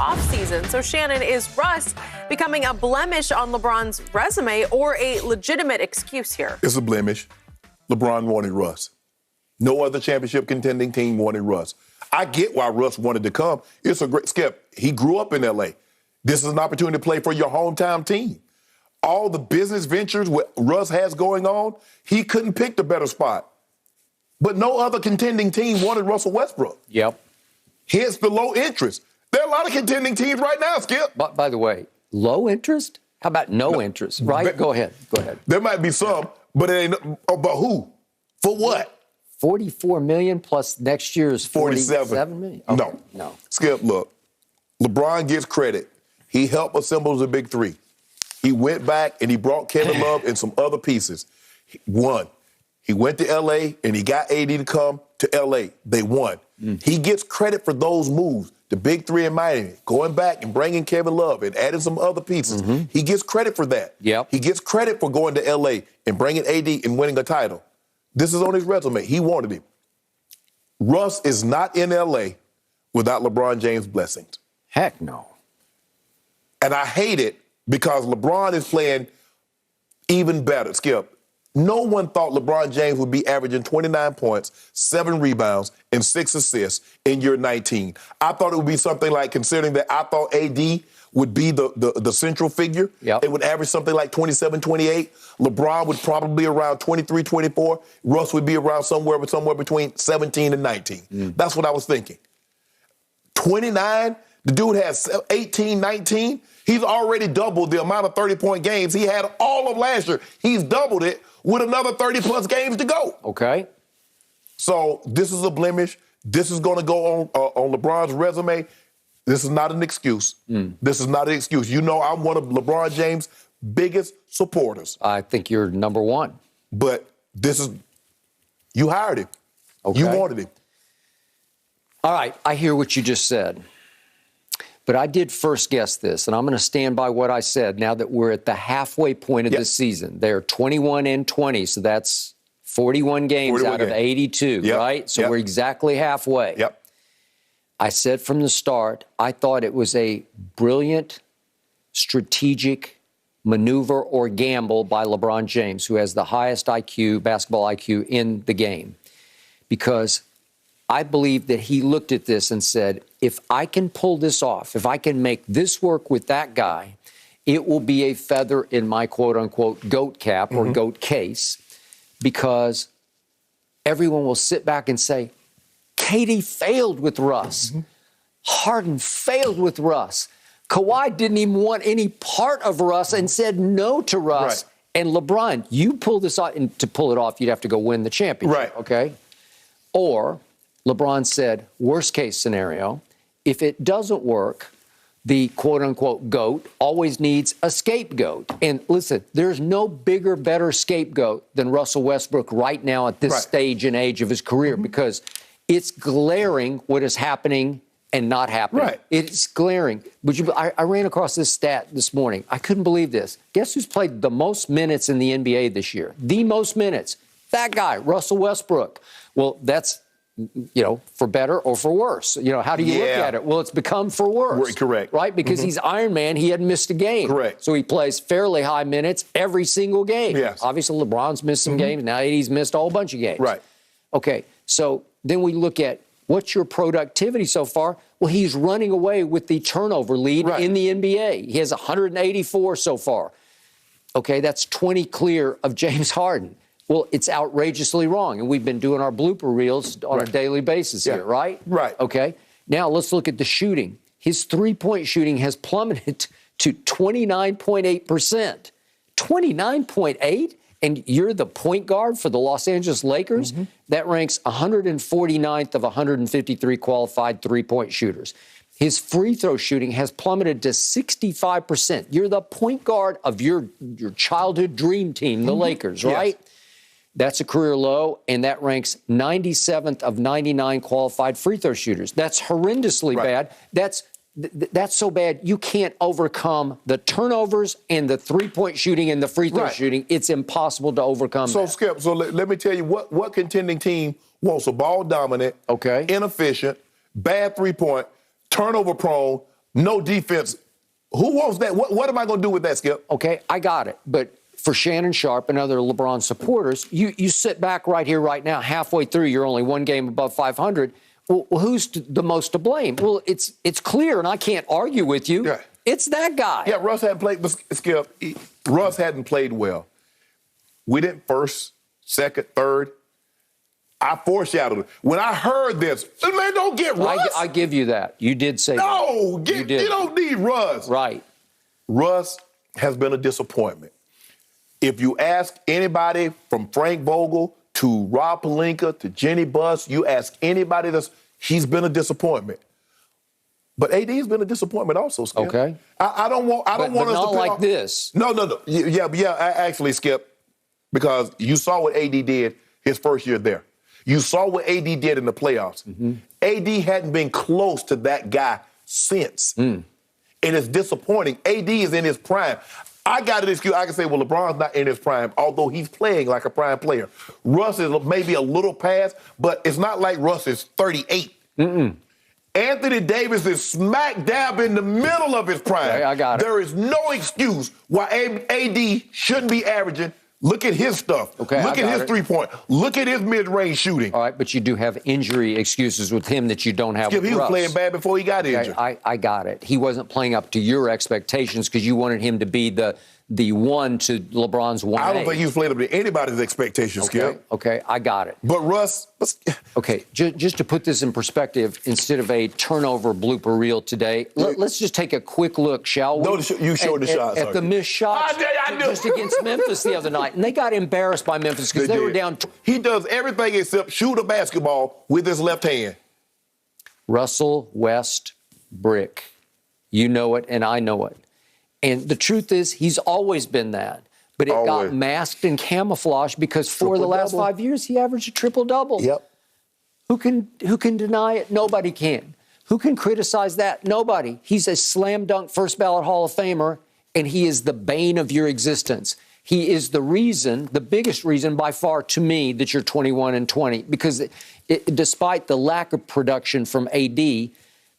offseason. So, Shannon, is Russ becoming a blemish on LeBron's resume or a legitimate excuse here? It's a blemish. LeBron wanted Russ. No other championship contending team wanted Russ. I get why Russ wanted to come. It's a great Skip. He grew up in L.A. This is an opportunity to play for your hometown team. All the business ventures what Russ has going on, he couldn't pick the better spot. But no other contending team wanted Russell Westbrook. Yep. Hence the low interest. There are a lot of contending teams right now, Skip. But by the way, low interest? How about no interest? Right? Go ahead. There might be some, but it ain't. But who? For what? 44 million plus next year's 47 million? Okay. No. Skip, look, LeBron gets credit. He helped assemble the big three. He went back and he brought Kevin Love and some other pieces. He won. He went to L.A. and he got AD to come to L.A. They won. He gets credit for those moves. The big three in Miami, going back and bringing Kevin Love and adding some other pieces. He gets credit for that. Yep. He gets credit for going to L.A. and bringing AD and winning a title. This is on his resume. He wanted him. Russ is not in L.A. without LeBron James' blessings. Heck no. And I hate it because LeBron is playing even better. Skip, no one thought LeBron James would be averaging 29 points, 7 rebounds, and 6 assists in year 19. I thought it would be something like, considering that I thought AD would be the central figure. Yep. It would average something like 27, 28. LeBron would probably be around 23, 24. Russ would be around somewhere between 17 and 19. That's what I was thinking. 29, the dude has 18, 19. He's already doubled the amount of 30-point games he had all of last year. He's doubled it with another 30-plus games to go. Okay. So this is a blemish. This is going to go on LeBron's resume. This is not an excuse. This is not an excuse. You know I'm one of LeBron James' biggest supporters. I think you're number one. But you hired him. Okay. You wanted him. All right, I hear what you just said. But I did first guess this, and I'm going to stand by what I said now that we're at the halfway point of this season. They're 21-20, so that's 41 games out of 82, right? So we're exactly halfway. Yep. I said from the start, I thought it was a brilliant strategic maneuver or gamble by LeBron James, who has the highest IQ, basketball IQ in the game. Because I believe that he looked at this and said, if I can pull this off, if I can make this work with that guy, it will be a feather in my quote-unquote GOAT cap or GOAT case, because everyone will sit back and say, KD failed with Russ. Harden failed with Russ. Kawhi didn't even want any part of Russ and said no to Russ. Right. And LeBron, you pull this off, and to pull it off, you'd have to go win the championship. Right. Okay? Or LeBron said, worst case scenario, if it doesn't work, the quote-unquote GOAT always needs a scapegoat. And listen, there's no bigger, better scapegoat than Russell Westbrook right now at this stage and age of his career, because it's glaring what is happening and not happening. Right. It's glaring. I ran across this stat this morning. I couldn't believe this. Guess who's played the most minutes in the NBA this year? The most minutes. That guy, Russell Westbrook. Well, that's, for better or for worse. How do you look at it? Well, it's become for worse. Correct. Right? Because he's Iron Man. He hadn't missed a game. Correct. So he plays fairly high minutes every single game. Yes. Obviously, LeBron's missed some games. Now he's missed a whole bunch of games. Right. Okay, so then we look at what's your productivity so far? Well, he's running away with the turnover lead in the NBA. He has 184 so far. Okay, that's 20 clear of James Harden. Well, it's outrageously wrong, and we've been doing our blooper reels on a daily basis here, right? Right. Okay, now let's look at the shooting. His three-point shooting has plummeted to 29.8%. 29.8%? And you're the point guard for the Los Angeles Lakers? That ranks 149th of 153 qualified three-point shooters. His free throw shooting has plummeted to 65%. You're the point guard of your childhood dream team, the Lakers, right? Yes. That's a career low, and that ranks 97th of 99 qualified free throw shooters. That's horrendously bad. That's so bad you can't overcome the turnovers and the three-point shooting and the free throw shooting. It's impossible to overcome that. Skip, let me tell you what contending team wants a ball dominant, inefficient, bad three-point, turnover prone, no defense. Who wants that? What am I going to do with that, Skip? Okay, I got it. But for Shannon Sharp and other LeBron supporters, you sit back right here, right now, halfway through, you're only one game above 500. Well, who's the most to blame? Well, it's clear, and I can't argue with you. Yeah. It's that guy. Yeah, Russ hadn't played, but Skip, Russ hadn't played well. We didn't first, second, third. I foreshadowed it. When I heard this, man, don't get Russ. I give you that. You did say that. No, you don't need Russ. Right. Russ has been a disappointment. If you ask anybody from Frank Vogel to Rob Pelinka to Jenny Buss, you ask anybody he's been a disappointment. But AD's been a disappointment also, Skip. Okay. I don't want us to not like this. No. Yeah, actually, Skip, because you saw what AD did his first year there. You saw what AD did in the playoffs. Mm-hmm. AD hadn't been close to that guy since. And it's disappointing. AD is in his prime. I got an excuse. I can say, well, LeBron's not in his prime, although he's playing like a prime player. Russ is maybe a little past, but it's not like Russ is 38. Anthony Davis is smack dab in the middle of his prime. Okay, I got it. There is no excuse why AD shouldn't be averaging. Look at his stuff. Okay, Look at his three-point. Look at his mid-range shooting. All right, but you do have injury excuses with him that you don't have with Russ. He was playing bad before he got injured. I got it. He wasn't playing up to your expectations because you wanted him to be the one to LeBron's 1A. I don't think he was playing up to anybody's expectations, Skip. Okay, I got it. But Russ... Okay, just to put this in perspective, instead of a turnover blooper reel today, let's just take a quick look, shall we? No, you showed the shots. At the missed shots just against Memphis the other night. And they got embarrassed by Memphis because they were down. He does everything except shoot a basketball with his left hand. Russell Westbrook. You know it, and I know it. And the truth is, he's always been that. But it got masked and camouflaged because for the last 5 years, he averaged a triple-double. Yep. Who can deny it? Nobody can. Who can criticize that? Nobody. He's a slam-dunk first-ballot Hall of Famer, and he is the bane of your existence. He is the reason, the biggest reason by far to me, that you're 21-20. Because despite the lack of production from AD,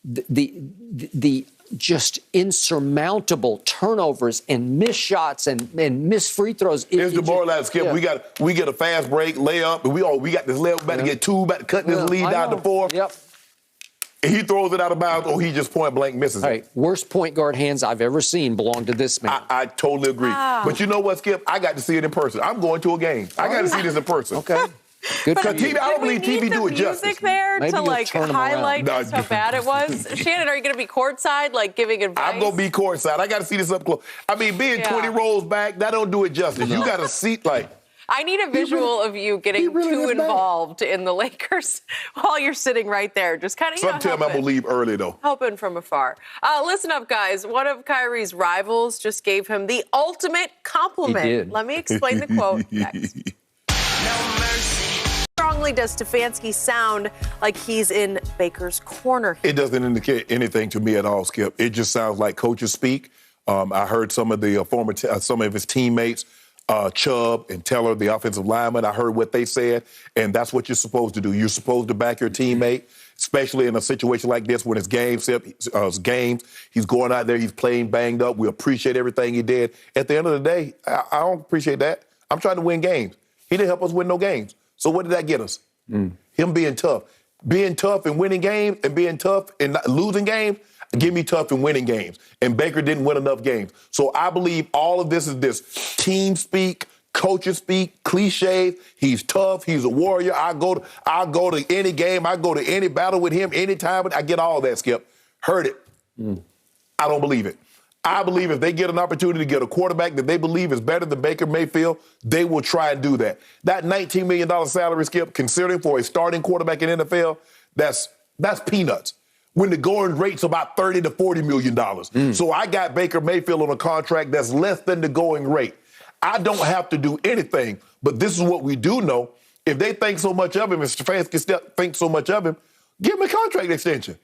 the just insurmountable turnovers and missed shots and missed free throws. Here's the moral, Skip. Yeah. We get a fast break, layup, and we got this layup, about to get two, about to cut this lead down to 4. Yep. And he throws it out of bounds, or he just point blank misses it. Right. Worst point guard hands I've ever seen belong to this man. I totally agree. Wow. But you know what, Skip? I got to see it in person. I'm going to a game. I got to see this in person. Okay. Good for you. TV, I don't believe TV do it justice. Music there Maybe to like highlight just how bad it was. Shannon, are you going to be courtside, like giving advice? I'm going to be courtside. I got to see this up close. I mean, being 20 rows back, that don't do it justice. You got to see I need a visual of you getting too involved in the Lakers while you're sitting right there. Just kind of, Sometimes I'm going to leave early, though. Helping from afar. Listen up, guys. One of Kyrie's rivals just gave him the ultimate compliment. He did. Let me explain the quote next. No mercy. Strongly does Stefanski sound like he's in Baker's corner? It doesn't indicate anything to me at all, Skip. It just sounds like coaches speak. I heard some of the some of his teammates, Chubb and Teller, the offensive lineman. I heard what they said, and that's what you're supposed to do. You're supposed to back your teammate, especially in a situation like this when it's games. He's going out there, he's playing banged up. We appreciate everything he did. At the end of the day, I don't appreciate that. I'm trying to win games. He didn't help us win no games. So what did that get us? Him being tough. Being tough and winning games and being tough and not losing games, give me tough and winning games. And Baker didn't win enough games. So I believe all of this is this team speak, coaches speak, cliches. He's tough. He's a warrior. I'll go to any game. I go to any battle with him anytime. I get all that, Skip. Heard it. I don't believe it. I believe if they get an opportunity to get a quarterback that they believe is better than Baker Mayfield, they will try and do that. That $19 million salary, Skip, considering for a starting quarterback in NFL, that's peanuts. When the going rate's about $30 to $40 million. So I got Baker Mayfield on a contract that's less than the going rate. I don't have to do anything, but this is what we do know. If they think so much of him, if Stefanski thinks so much of him, give him a contract extension.